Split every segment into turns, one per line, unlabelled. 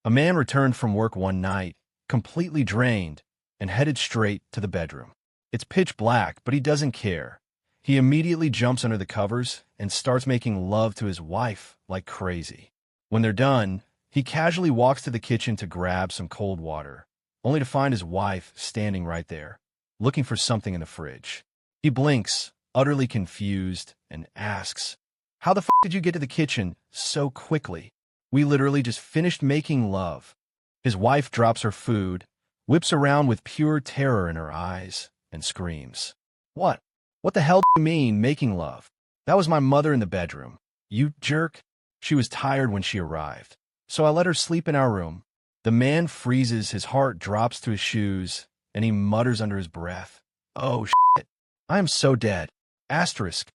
A man returned from work one night, completely drained, and headed straight to the bedroom. It's pitch black, but he doesn't care. He immediately jumps under the covers and starts making love to his wife like crazy. When they're done, he casually walks to the kitchen to grab some cold water, only to find his wife standing right there, looking for something in the fridge. He blinks, utterly confused, and asks, "How the f did you get to the kitchen so quickly? We literally just finished making love." His wife drops her food, whips around with pure terror in her eyes, and screams, "What? What the hell do you mean, making love? That was my mother in the bedroom. You jerk." She was tired when she arrived, so I let her sleep in our room. The man freezes, his heart drops to his shoes, and he mutters under his breath, "Oh, shit. I am so dead." Asterisk.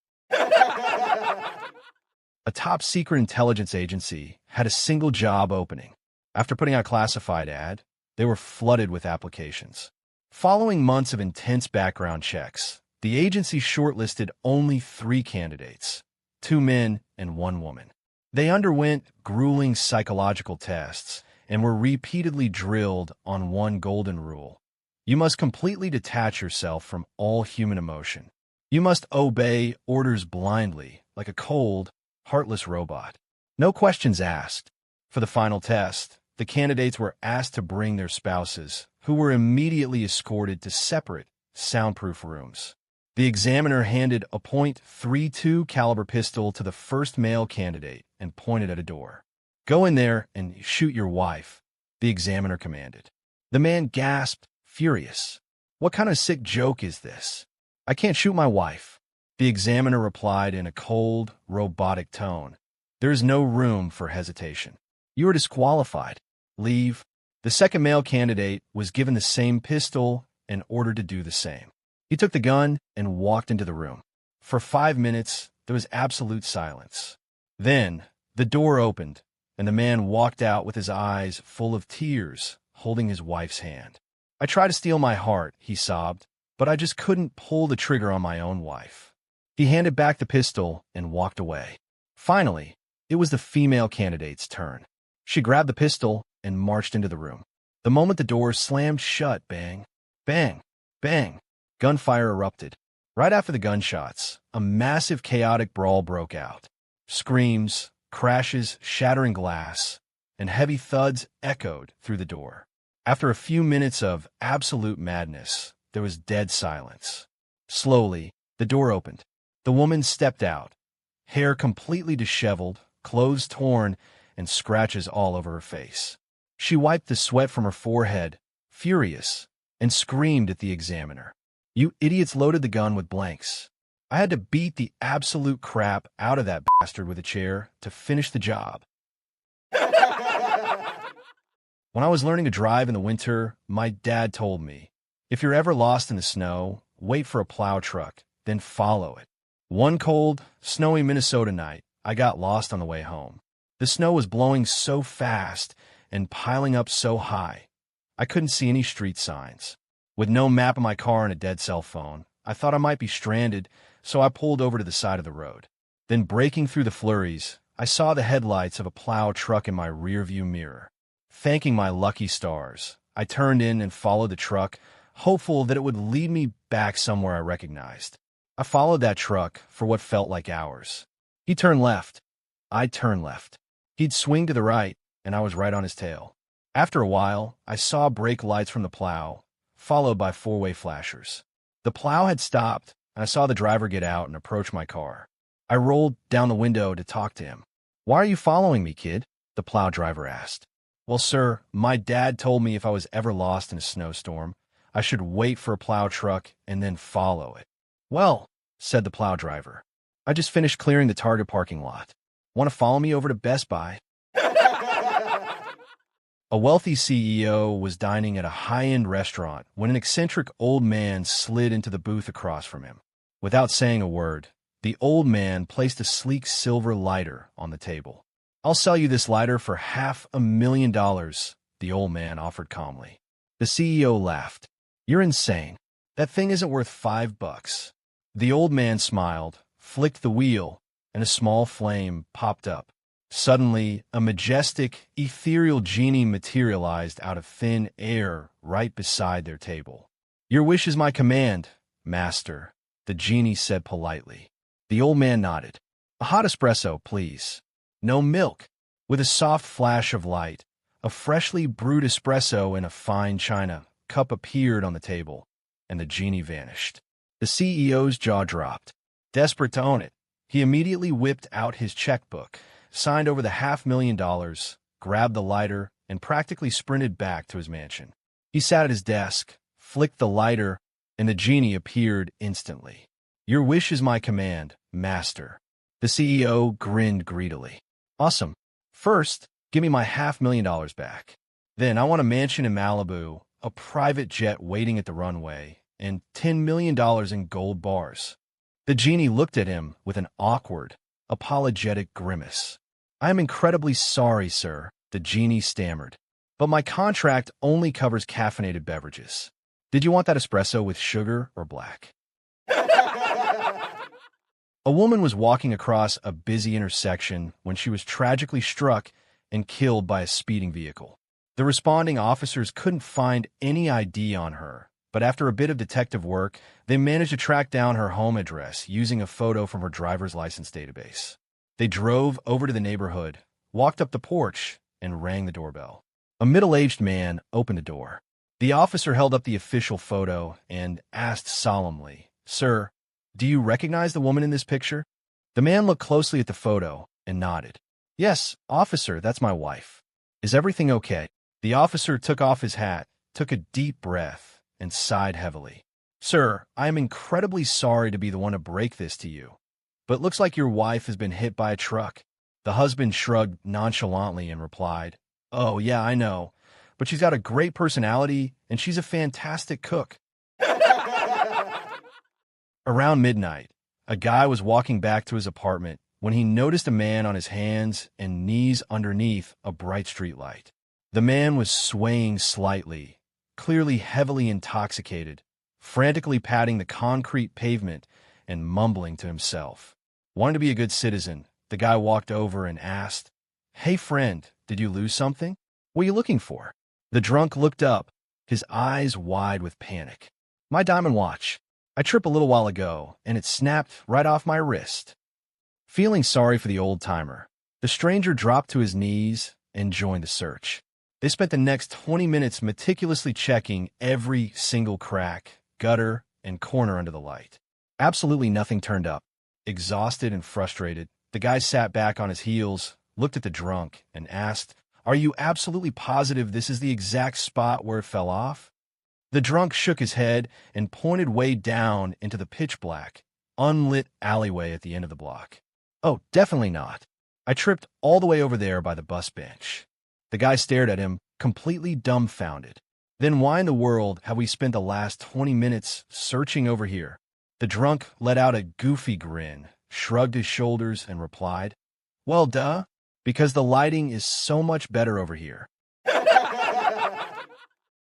A top-secret intelligence agency had a single job opening. After putting out a classified ad, they were flooded with applications. Following months of intense background checks, the agency shortlisted only 3 candidates, 2 men and 1 woman. They underwent grueling psychological tests and were repeatedly drilled on one golden rule. You must completely detach yourself from all human emotion. You must obey orders blindly, like a cold, heartless robot. No questions asked. For the final test, the candidates were asked to bring their spouses, who were immediately escorted to separate, soundproof rooms. The examiner handed a .32 caliber pistol to the first male candidate and pointed at a door. "Go in there and shoot your wife," the examiner commanded. The man gasped, furious. "What kind of sick joke is this? I can't shoot my wife." The examiner replied in a cold, robotic tone, "There is no room for hesitation. You are disqualified. Leave." The second male candidate was given the same pistol and ordered to do the same. He took the gun and walked into the room. For 5 minutes, there was absolute silence. Then, the door opened, and the man walked out with his eyes full of tears, holding his wife's hand. "I tried to steal my heart," he sobbed, "but I just couldn't pull the trigger on my own wife." He handed back the pistol and walked away. Finally, it was the female candidate's turn. She grabbed the pistol and marched into the room. The moment the door slammed shut, bang, bang, bang, gunfire erupted. Right after the gunshots, a massive chaotic brawl broke out. Screams, crashes, shattering glass, and heavy thuds echoed through the door. After a few minutes of absolute madness, there was dead silence. Slowly, the door opened. The woman stepped out, hair completely disheveled, clothes torn, and scratches all over her face. She wiped the sweat from her forehead, furious, and screamed at the examiner, "You idiots loaded the gun with blanks. I had to beat the absolute crap out of that bastard with a chair to finish the job." When I was learning to drive in the winter, my dad told me, "If you're ever lost in the snow, wait for a plow truck, then follow it." One cold, snowy Minnesota night, I got lost on the way home. The snow was blowing so fast and piling up so high, I couldn't see any street signs. With no map in my car and a dead cell phone, I thought I might be stranded, so I pulled over to the side of the road. Then, breaking through the flurries, I saw the headlights of a plow truck in my rearview mirror. Thanking my lucky stars, I turned in and followed the truck, hopeful that it would lead me back somewhere I recognized. I followed that truck for what felt like hours. He turned left. I turned left. He'd swing to the right, and I was right on his tail. After a while, I saw brake lights from the plow, followed by 4-way flashers. The plow had stopped, and I saw the driver get out and approach my car. I rolled down the window to talk to him. "Why are you following me, kid?" the plow driver asked. "Well, sir, my dad told me if I was ever lost in a snowstorm, I should wait for a plow truck and then follow it." "Well," said the plow driver, "I just finished clearing the Target parking lot. Want to follow me over to Best Buy?" A wealthy CEO was dining at a high-end restaurant when an eccentric old man slid into the booth across from him. Without saying a word, the old man placed a sleek silver lighter on the table. "I'll sell you this lighter for $500,000, the old man offered calmly. The CEO laughed. "You're insane. That thing isn't worth $5. The old man smiled, flicked the wheel, and a small flame popped up. Suddenly, a majestic, ethereal genie materialized out of thin air right beside their table. "Your wish is my command, master," the genie said politely. The old man nodded. "A hot espresso, please. No milk." With a soft flash of light, a freshly brewed espresso in a fine china cup appeared on the table, and the genie vanished. The CEO's jaw dropped. Desperate to own it, he immediately whipped out his checkbook, signed over the $500,000, grabbed the lighter, and practically sprinted back to his mansion. He sat at his desk, flicked the lighter, and the genie appeared instantly. "Your wish is my command, master." The CEO grinned greedily. "Awesome. First, give me my $500,000 back. Then I want a mansion in Malibu, a private jet waiting at the runway, and $10 million in gold bars." The genie looked at him with an awkward, apologetic grimace. "I am incredibly sorry, sir," the genie stammered, "but my contract only covers caffeinated beverages. Did you want that espresso with sugar or black?" A woman was walking across a busy intersection when she was tragically struck and killed by a speeding vehicle. The responding officers couldn't find any ID on her, but after a bit of detective work, they managed to track down her home address using a photo from her driver's license database. They drove over to the neighborhood, walked up the porch, and rang the doorbell. A middle-aged man opened the door. The officer held up the official photo and asked solemnly, "Sir, do you recognize the woman in this picture?" The man looked closely at the photo and nodded. "Yes, officer, that's my wife. Is everything okay?" The officer took off his hat, took a deep breath, and sighed heavily. "Sir, I am incredibly sorry to be the one to break this to you, but looks like your wife has been hit by a truck." The husband shrugged nonchalantly and replied, "Oh, yeah, I know, but she's got a great personality and she's a fantastic cook." Around midnight, a guy was walking back to his apartment when he noticed a man on his hands and knees underneath a bright streetlight. The man was swaying slightly, clearly heavily intoxicated, frantically patting the concrete pavement and mumbling to himself. Wanting to be a good citizen, the guy walked over and asked, "Hey friend, did you lose something? What are you looking for?" The drunk looked up, his eyes wide with panic. "My diamond watch. I tripped a little while ago, and it snapped right off my wrist." Feeling sorry for the old-timer, the stranger dropped to his knees and joined the search. They spent the next 20 minutes meticulously checking every single crack, gutter, and corner under the light. Absolutely nothing turned up. Exhausted and frustrated, the guy sat back on his heels, looked at the drunk, and asked, "Are you absolutely positive this is the exact spot where it fell off?" The drunk shook his head and pointed way down into the pitch-black, unlit alleyway at the end of the block. "Oh, definitely not. I tripped all the way over there by the bus bench." The guy stared at him, completely dumbfounded. "Then why in the world have we spent the last 20 minutes searching over here?" The drunk let out a goofy grin, shrugged his shoulders, and replied, "Well, duh, because the lighting is so much better over here."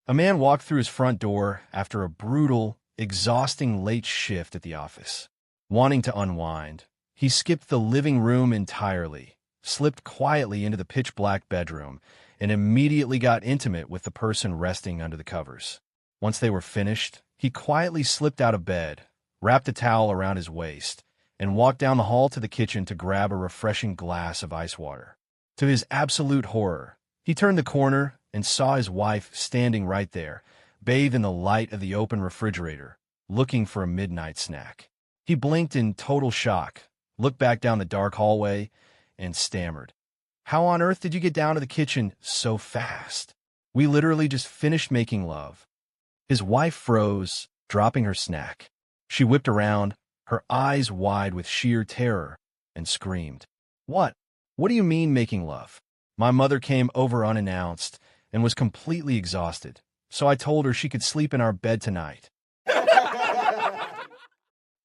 A man walked through his front door after a brutal, exhausting late shift at the office. Wanting to unwind, he skipped the living room entirely, slipped quietly into the pitch-black bedroom, and immediately got intimate with the person resting under the covers. Once they were finished, he quietly slipped out of bed, wrapped a towel around his waist, and walked down the hall to the kitchen to grab a refreshing glass of ice water. To his absolute horror, he turned the corner and saw his wife standing right there, bathed in the light of the open refrigerator, looking for a midnight snack. He blinked in total shock, looked back down the dark hallway, and stammered, "How on earth did you get down to the kitchen so fast? We literally just finished making love." His wife froze, dropping her snack. She whipped around, her eyes wide with sheer terror, and screamed, "What? What do you mean making love? My mother came over unannounced and was completely exhausted, so I told her she could sleep in our bed tonight."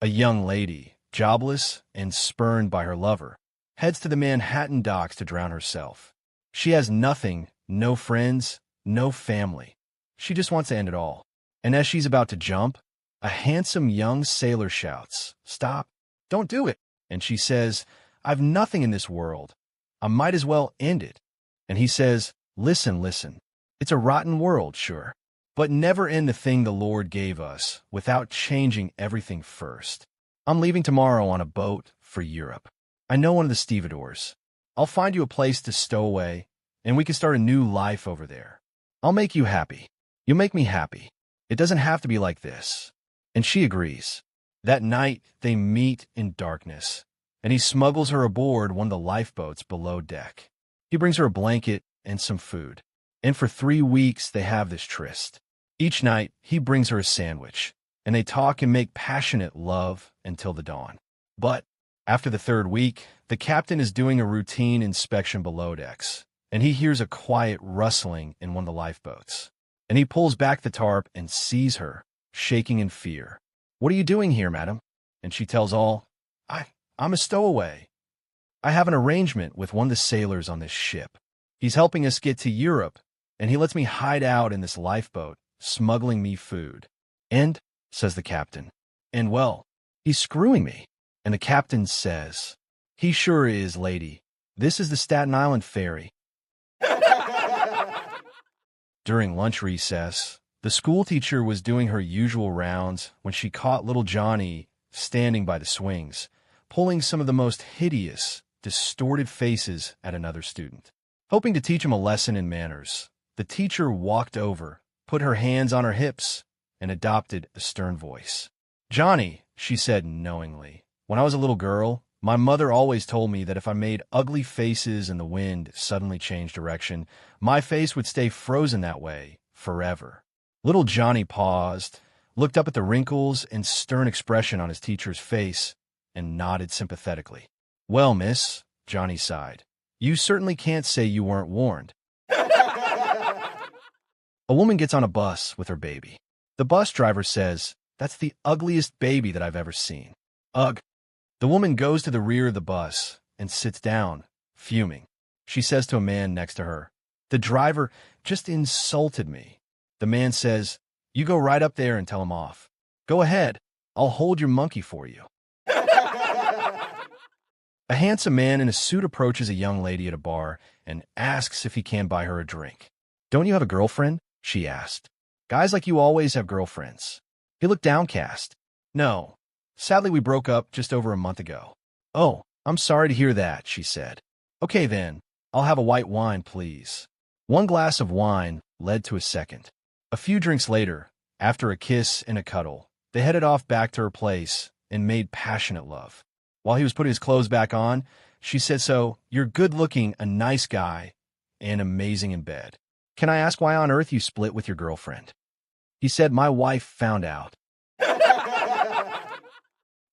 A young lady, jobless and spurned by her lover, heads to the Manhattan docks to drown herself. She has nothing, no friends, no family. She just wants to end it all. And as she's about to jump, a handsome young sailor shouts, "Stop, don't do it." And she says, "I've nothing in this world, I might as well end it. And he says, listen, listen. It's a rotten world, sure. But never end the thing the Lord gave us without changing everything first. I'm leaving tomorrow on a boat for Europe. I know one of the stevedores. I'll find you a place to stow away, and we can start a new life over there. I'll make you happy. You'll make me happy. It doesn't have to be like this. And she agrees. That night, they meet in darkness, and he smuggles her aboard one of the lifeboats below deck. He brings her a blanket and some food. And for 3 weeks, they have this tryst. Each night, he brings her a sandwich, and they talk and make passionate love until the dawn. But after the 3rd week, the captain is doing a routine inspection below decks, and he hears a quiet rustling in one of the lifeboats. And he pulls back the tarp and sees her, shaking in fear. What are you doing here, madam? And she tells all, I'm a stowaway. I have an arrangement with one of the sailors on this ship. He's helping us get to Europe, and he lets me hide out in this lifeboat, smuggling me food. And, says the captain, and well, he's screwing me. And the captain says, he sure is, lady. This is the Staten Island ferry. During lunch recess, the schoolteacher was doing her usual rounds when she caught little Johnny standing by the swings, pulling some of the most hideous, distorted faces at another student. Hoping to teach him a lesson in manners, the teacher walked over, put her hands on her hips, and adopted a stern voice. Johnny, she said knowingly, when I was a little girl, my mother always told me that if I made ugly faces and the wind suddenly changed direction, my face would stay frozen that way forever. Little Johnny paused, looked up at the wrinkles and stern expression on his teacher's face, and nodded sympathetically. Well, miss, Johnny sighed, you certainly can't say you weren't warned. A woman gets on a bus with her baby. The bus driver says, that's the ugliest baby that I've ever seen. Ugh. The woman goes to the rear of the bus and sits down, fuming. She says to a man next to her, the driver just insulted me. The man says, you go right up there and tell him off. Go ahead. I'll hold your monkey for you. A handsome man in a suit approaches a young lady at a bar and asks if he can buy her a drink. Don't you have a girlfriend? She asked. Guys like you always have girlfriends. He looked downcast. No. Sadly, we broke up just over a month ago. Oh, I'm sorry to hear that, she said. Okay then, I'll have a white wine, please. One glass of wine led to a second. A few drinks later, after a kiss and a cuddle, they headed off back to her place and made passionate love. While he was putting his clothes back on, she said, so, you're good-looking, a nice guy, and amazing in bed. Can I ask why on earth you split with your girlfriend? He said, my wife found out.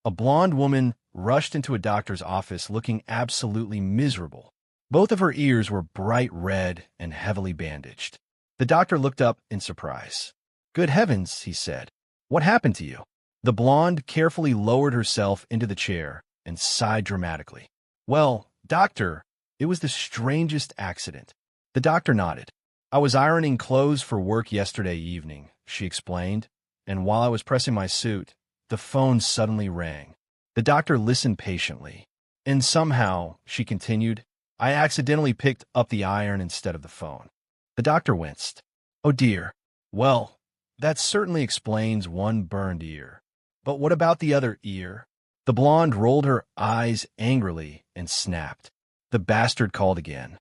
A blonde woman rushed into a doctor's office looking absolutely miserable. Both of her ears were bright red and heavily bandaged. The doctor looked up in surprise. Good heavens, he said. What happened to you? The blonde carefully lowered herself into the chair and sighed dramatically. Well, doctor, it was the strangest accident. The doctor nodded. I was ironing clothes for work yesterday evening, she explained, and while I was pressing my suit, the phone suddenly rang. The doctor listened patiently. And somehow, she continued, I accidentally picked up the iron instead of the phone. The doctor winced. Oh dear. Well, that certainly explains one burned ear. But what about the other ear? The blonde rolled her eyes angrily and snapped. The bastard called again.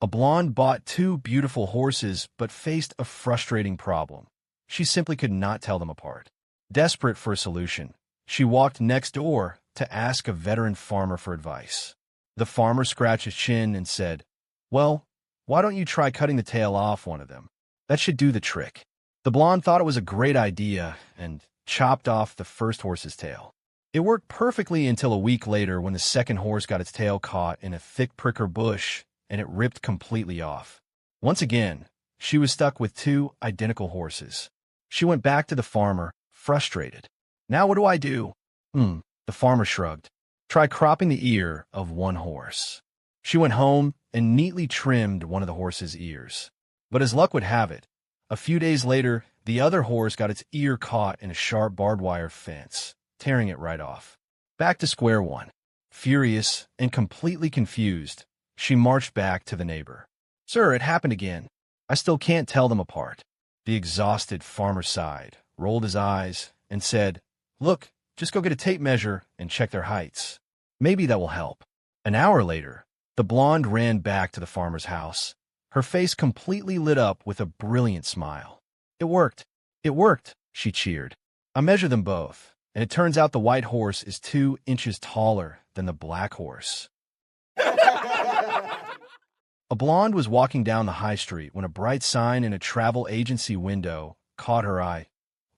A blonde bought 2 beautiful horses but faced a frustrating problem. She simply could not tell them apart. Desperate for a solution, she walked next door to ask a veteran farmer for advice. The farmer scratched his chin and said, well, why don't you try cutting the tail off one of them? That should do the trick. The blonde thought it was a great idea and chopped off the first horse's tail. It worked perfectly until a week later when the second horse got its tail caught in a thick pricker bush and it ripped completely off. Once again, she was stuck with 2 identical horses. She went back to the farmer, frustrated. Now what do I do? The farmer shrugged. Try cropping the ear of one horse. She went home and neatly trimmed one of the horse's ears. But as luck would have it, a few days later, the other horse got its ear caught in a sharp barbed wire fence, tearing it right off. Back to square one. Furious and completely confused, she marched back to the neighbor. "Sir, it happened again. I still can't tell them apart." The exhausted farmer sighed, rolled his eyes, and said, "Look, just go get a tape measure and check their heights. Maybe that will help." An hour later, the blonde ran back to the farmer's house, her face completely lit up with a brilliant smile. "It worked! It worked!" she cheered. "I measured them both, and it turns out the white horse is 2 inches taller than the black horse." A blonde was walking down the high street when a bright sign in a travel agency window caught her eye.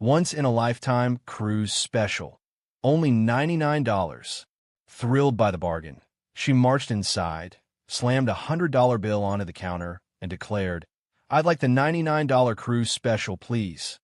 "Once in a lifetime cruise special. Only $99. Thrilled by the bargain, she marched inside, slammed a $100 bill onto the counter, and declared, "I'd like the $99 cruise special, please."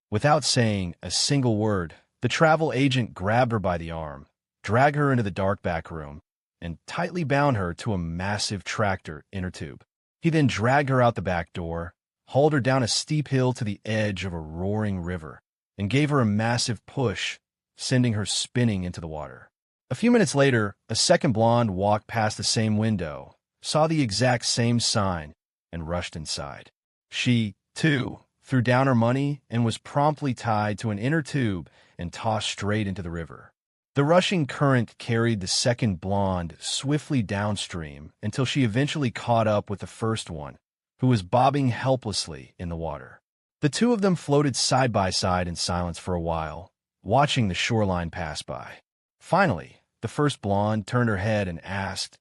Without saying a single word, the travel agent grabbed her by the arm, dragged her into the dark back room, and tightly bound her to a massive tractor inner tube. He then dragged her out the back door, hauled her down a steep hill to the edge of a roaring river, and gave her a massive push, sending her spinning into the water. A few minutes later, a second blonde walked past the same window, saw the exact same sign, and rushed inside. She, too, threw down her money and was promptly tied to an inner tube and tossed straight into the river. The rushing current carried the second blonde swiftly downstream until she eventually caught up with the first one, who was bobbing helplessly in the water. The two of them floated side by side in silence for a while, watching the shoreline pass by. Finally, the first blonde turned her head and asked,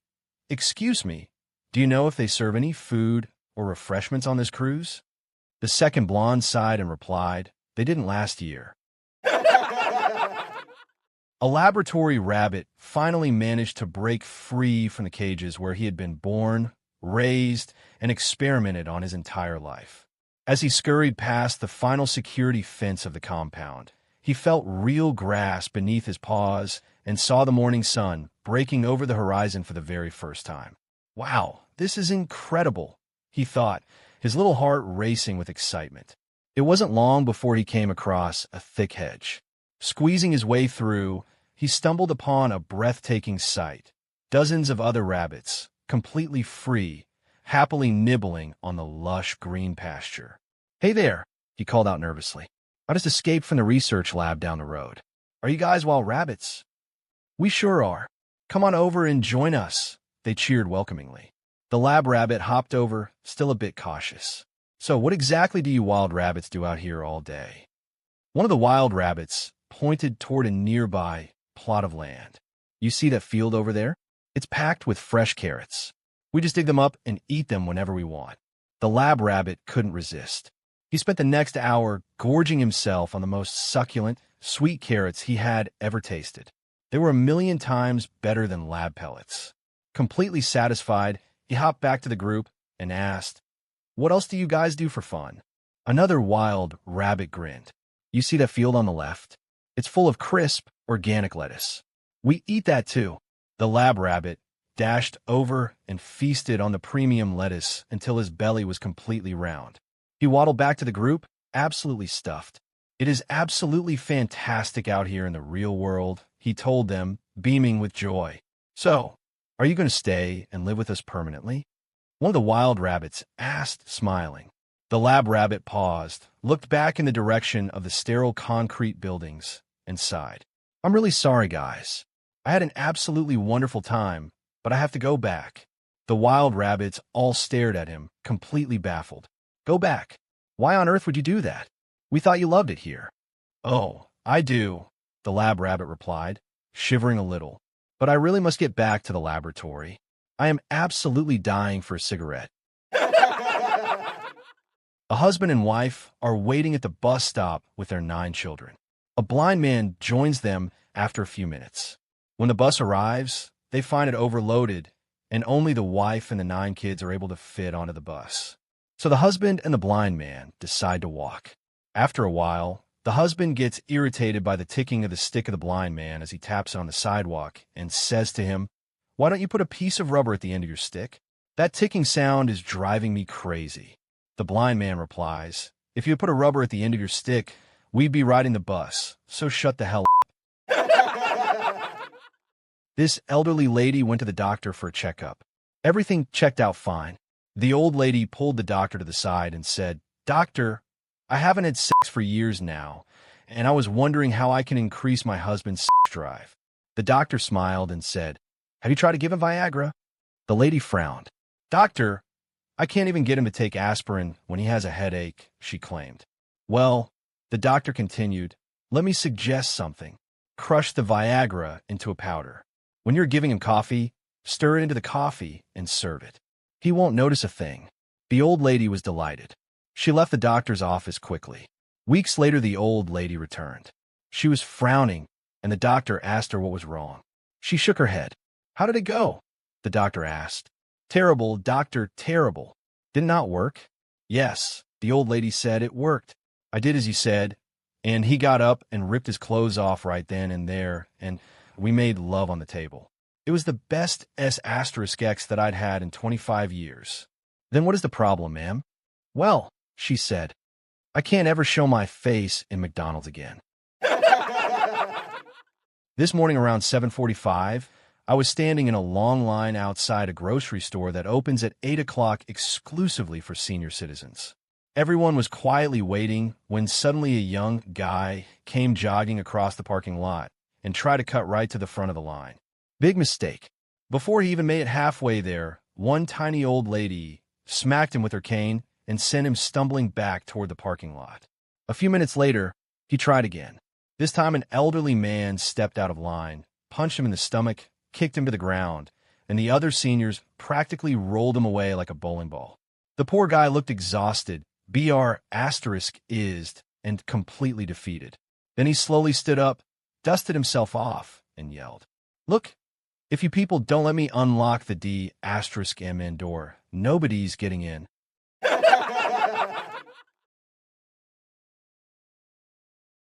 "Excuse me, do you know if they serve any food or refreshments on this cruise?" The second blonde sighed and replied, "They didn't last year." A laboratory rabbit finally managed to break free from the cages where he had been born, raised, and experimented on his entire life. As he scurried past the final security fence of the compound, he felt real grass beneath his paws and saw the morning sun breaking over the horizon for the very first time. "Wow, this is incredible," he thought, his little heart racing with excitement. It wasn't long before he came across a thick hedge. Squeezing his way through, he stumbled upon a breathtaking sight. Dozens of other rabbits, completely free, happily nibbling on the lush green pasture. "Hey there," he called out nervously. "I just escaped from the research lab down the road. Are you guys wild rabbits?" "We sure are. Come on over and join us," they cheered welcomingly. The lab rabbit hopped over, still a bit cautious. "So what exactly do you wild rabbits do out here all day?" One of the wild rabbits pointed toward a nearby plot of land. "You see that field over there? It's packed with fresh carrots. We just dig them up and eat them whenever we want." The lab rabbit couldn't resist. He spent the next hour gorging himself on the most succulent, sweet carrots he had ever tasted. They were 1,000,000 times better than lab pellets. Completely satisfied, he hopped back to the group and asked, "What else do you guys do for fun?" Another wild rabbit grinned. "You see that field on the left? It's full of crisp, organic lettuce. We eat that too." The lab rabbit dashed over and feasted on the premium lettuce until his belly was completely round. He waddled back to the group, absolutely stuffed. "It is absolutely fantastic out here in the real world," he told them, beaming with joy. "So, are you going to stay and live with us permanently?" One of the wild rabbits asked, smiling. The lab rabbit paused, looked back in the direction of the sterile concrete buildings, and sighed. "I'm really sorry, guys. I had an absolutely wonderful time, but I have to go back." The wild rabbits all stared at him, completely baffled. "Go back? Why on earth would you do that? We thought you loved it here." "Oh, I do," the lab rabbit replied, shivering a little. "But I really must get back to the laboratory. I am absolutely dying for a cigarette." A husband and wife are waiting at the bus stop with their 9 children. A blind man joins them after a few minutes. When the bus arrives, they find it overloaded, and only the wife and the 9 kids are able to fit onto the bus. So the husband and the blind man decide to walk. After a while, the husband gets irritated by the ticking of the stick of the blind man as he taps on the sidewalk and says to him, "Why don't you put a piece of rubber at the end of your stick? That ticking sound is driving me crazy." The blind man replies, "If you put a rubber at the end of your stick, we'd be riding the bus, so shut the hell up." This elderly lady went to the doctor for a checkup. Everything checked out fine. The old lady pulled the doctor to the side and said, "Doctor, I haven't had sex for years now, and I was wondering how I can increase my husband's sex drive." The doctor smiled and said, "Have you tried to give him Viagra?" The lady frowned. "Doctor, I can't even get him to take aspirin when he has a headache," she claimed. "Well," the doctor continued, "let me suggest something. Crush the Viagra into a powder. When you're giving him coffee, stir it into the coffee and serve it. He won't notice a thing." The old lady was delighted. She left the doctor's office quickly. Weeks later, the old lady returned. She was frowning, and the doctor asked her what was wrong. She shook her head. "How did it go?" the doctor asked. "Terrible, doctor, terrible." "Did it not work?" "Yes," the old lady said, "it worked. I did as you said, and he got up and ripped his clothes off right then and there, and we made love on the table. It was the best S*X that I'd had in 25 years. "Then what is the problem, ma'am?" "Well," she said, "I can't ever show my face in McDonald's again." This morning around 7:45, I was standing in a long line outside a grocery store that opens at 8 o'clock exclusively for senior citizens. Everyone was quietly waiting when suddenly a young guy came jogging across the parking lot and tried to cut right to the front of the line. Big mistake. Before he even made it halfway there, one tiny old lady smacked him with her cane and sent him stumbling back toward the parking lot. A few minutes later, he tried again. This time an elderly man stepped out of line, punched him in the stomach, kicked him to the ground, and the other seniors practically rolled him away like a bowling ball. The poor guy looked exhausted, BR**ised, and completely defeated. Then he slowly stood up, dusted himself off, and yelled, "Look, if you people don't let me unlock the D**MN door, nobody's getting in."